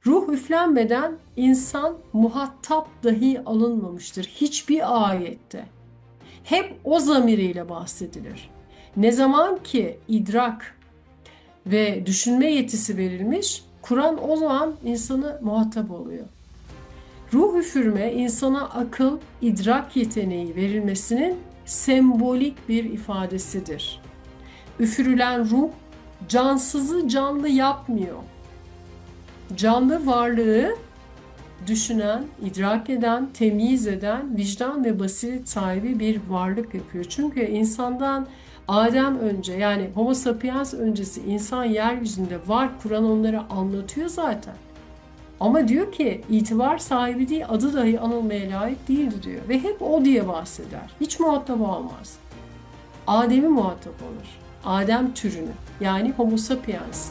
Ruh üflenmeden insan muhatap dahi alınmamıştır hiçbir ayette. Hep o zamiriyle bahsedilir. Ne zaman ki idrak ve düşünme yetisi verilmiş, Kur'an o zaman insanı muhatap oluyor. Ruh üfürme insana akıl, idrak yeteneği verilmesinin sembolik bir ifadesidir. Üfürülen ruh cansızı canlı yapmıyor. Canlı varlığı düşünen, idrak eden, temyiz eden, vicdan ve basiret sahibi bir varlık yapıyor. Çünkü insandan Adem önce, yani Homo sapiens öncesi insan yeryüzünde var. Kur'an onları anlatıyor zaten. Ama diyor ki itibar sahibi değil, adı dahi anılmaya layık değildi diyor. Ve hep o diye bahseder. Hiç muhatap almaz. Adem'i muhatap alır. Adem türünü, yani Homo sapiens.